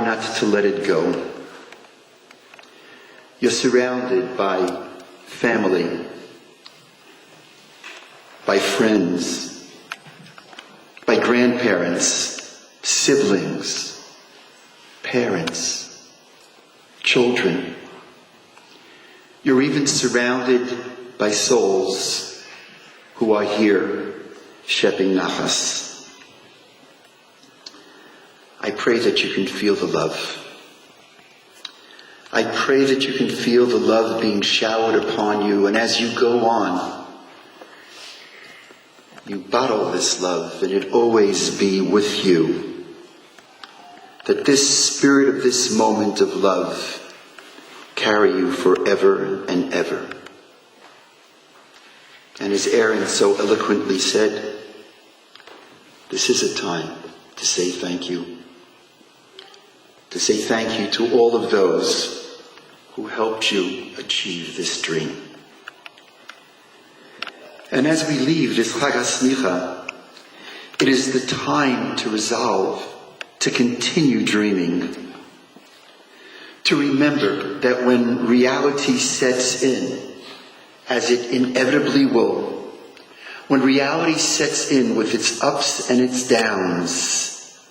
not to let it go. You're surrounded by family, by friends, by grandparents, siblings, parents, children. You're even surrounded by souls who are here, shepping nachas. I pray that you can feel the love. I pray that you can feel the love being showered upon you, and as you go on, you bottle this love and it always be with you. That this spirit of this moment of love carry you forever and ever. And as Aaron so eloquently said, this is a time to say thank you. To say thank you to all of those who helped you achieve this dream. And as we leave this Chag HaSmicha, it is the time to resolve to continue dreaming. To remember that when reality sets in, as it inevitably will, when reality sets in with its ups and its downs,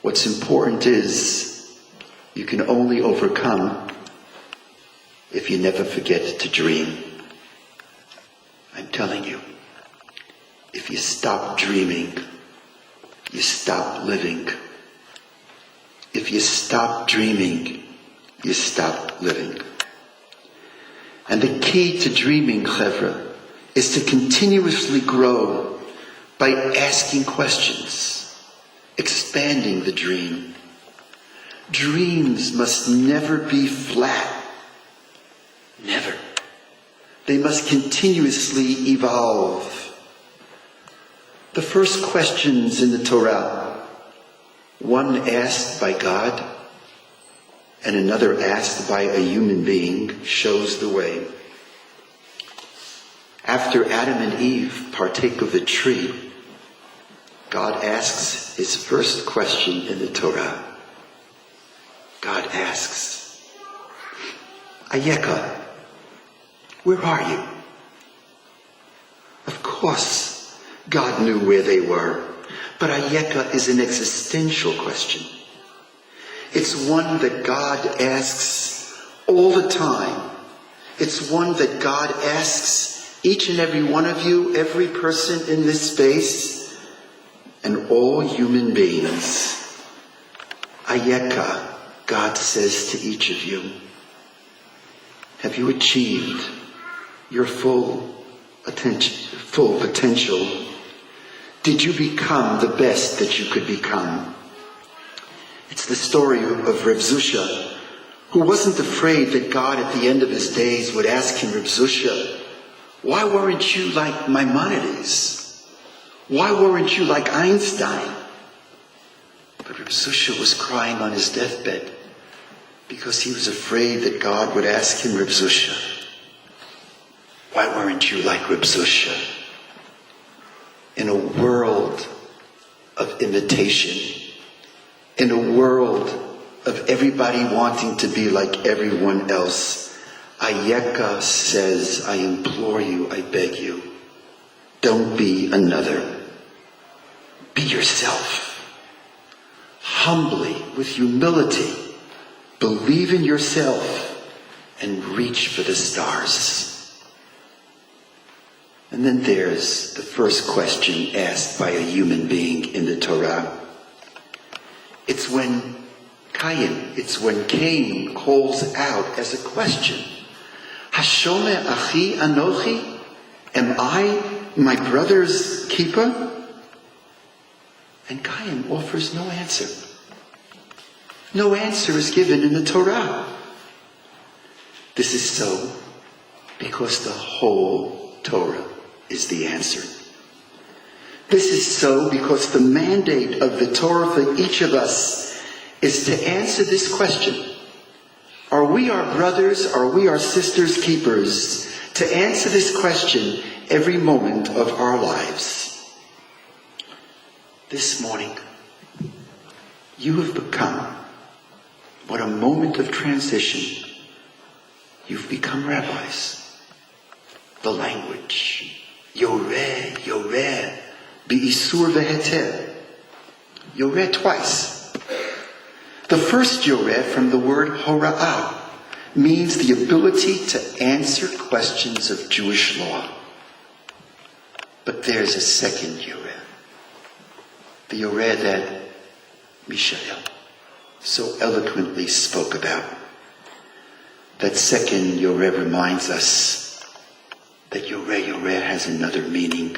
what's important is you can only overcome if you never forget to dream. I'm telling you, if you stop dreaming, you stop living. If you stop dreaming, you stop living. And the key to dreaming, chevra, is to continuously grow by asking questions, expanding the dream. Dreams must never be flat. Never. They must continuously evolve. The first questions in the Torah, one asked by God and another asked by a human being, shows the way. After Adam and Eve partake of the tree, God asks his first question in the Torah. God asks, Ayeka, where are you? Of course, God knew where they were, but Ayeka is an existential question. It's one that God asks all the time. It's one that God asks each and every one of you, every person in this space, and all human beings. Ayeka, God says to each of you, have you achieved your full potential? Did you become the best that you could become? It's the story of Reb Zusha, who wasn't afraid that God at the end of his days would ask him, Reb Zusha, why weren't you like Maimonides? Why weren't you like Einstein? But Reb Zusha was crying on his deathbed because he was afraid that God would ask him, Reb Zusha, why weren't you like Reb Zusha? In a world of imitation, in a world of everybody wanting to be like everyone else, Ayeka says, I implore you, I beg you, don't be another. Be yourself. Humbly, with humility, believe in yourself and reach for the stars. And then there's the first question asked by a human being in the Torah. It's when Cain calls out as a question, Hashome achi anochi? Am I my brother's keeper? And Cain offers no answer. No answer is given in the Torah. This is so because the whole Torah is the answer. This is so because the mandate of the Torah for each of us is to answer this question. Are we our brothers, are we our sisters' keepers? To answer this question every moment of our lives. This morning, you have become what a moment of transition. You've become rabbis. The language, yoreh, yoreh, be'isur veheter. Yoreh twice. The first yoreh from the word hora'ah means the ability to answer questions of Jewish law. But there's a second yoreh. The yoreh that Mishael so eloquently spoke about. That second yoreh reminds us that yoreh has another meaning.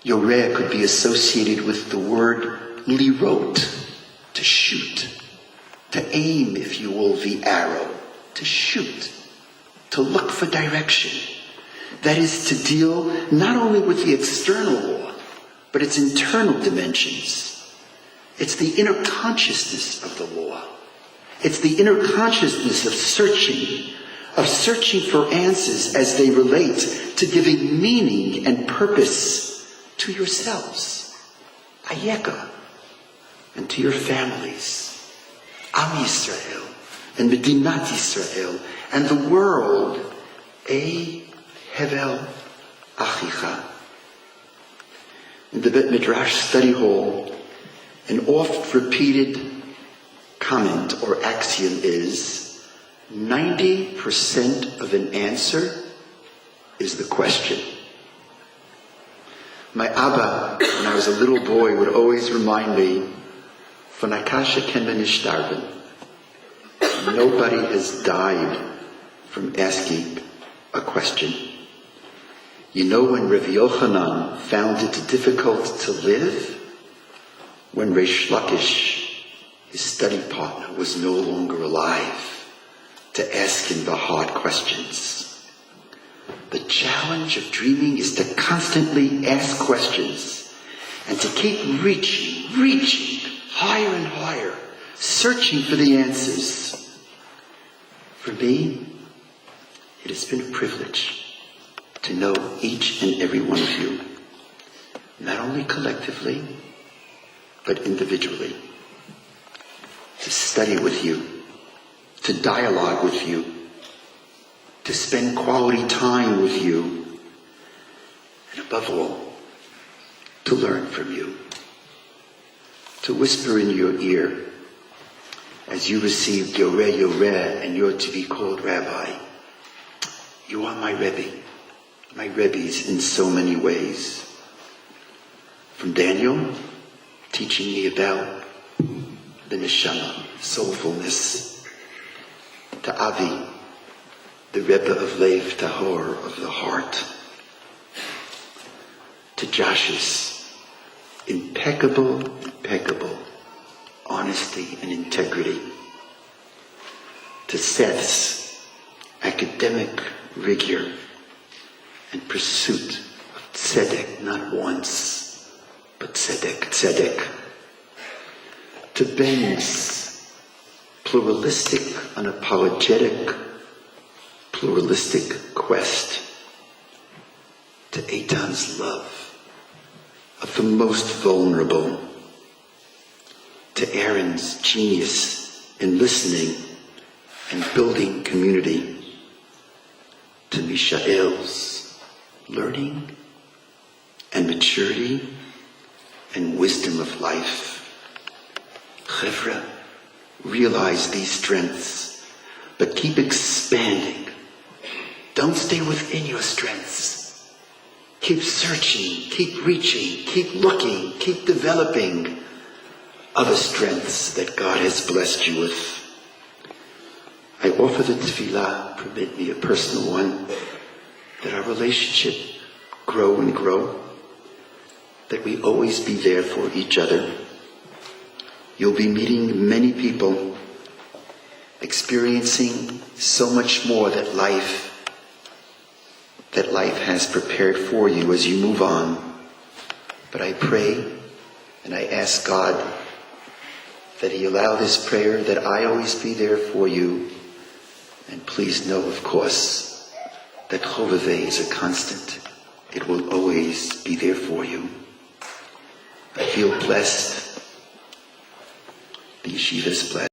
Yoreh could be associated with the word lirot, to shoot, to aim, if you will, the arrow, to shoot, to look for direction. That is to deal not only with the external law, but its internal dimensions. It's the inner consciousness of the law. It's the inner consciousness of searching for answers as they relate to giving meaning and purpose to yourselves, Ayeka, and to your families, Am Yisrael, and Medinat Yisrael, and the world, Hevel Achicha. In the Bet Midrash study hall, an oft-repeated comment or axiom is 90% of an answer is the question. My Abba, when I was a little boy, would always remind me, "Von Akasha ken men nicht sterben." Nobody has died from asking a question. You know when Rabbi Yochanan found it difficult to live? When Reish Lakish, his study partner, was no longer alive to ask him the hard questions. The challenge of dreaming is to constantly ask questions and to keep reaching higher and higher, searching for the answers. For me, it has been a privilege to know each and every one of you, not only collectively, but individually, to study with you, to dialogue with you, to spend quality time with you, and above all, to learn from you, to whisper in your ear as you received yoreh, and you're to be called Rabbi. You are my Rebbe, my Rebbes in so many ways. From Daniel, teaching me about the neshama, soulfulness, to Avi, the Rebbe of Lev Tahor, of the heart, to Josh's impeccable honesty and integrity, to Seth's academic rigor and pursuit of tzedek, not once, but tzedek, to Ben's pluralistic, unapologetic, pluralistic quest, to Eitan's love of the most vulnerable, to Aaron's genius in listening and building community, to Mishael's learning and maturity and wisdom of life. Chevra, realize these strengths, but keep expanding. Don't stay within your strengths. Keep searching, keep reaching, keep looking, keep developing other strengths that God has blessed you with. I offer the tefillah, permit me a personal one, that our relationship grow and grow, that we always be there for each other. You'll be meeting many people, experiencing so much more that life has prepared for you as you move on. But I pray and I ask God that He allow this prayer, that I always be there for you. And please know, of course, that Choveveh is a constant. It will always be there for you. I feel blessed. The yeshiva is blessed.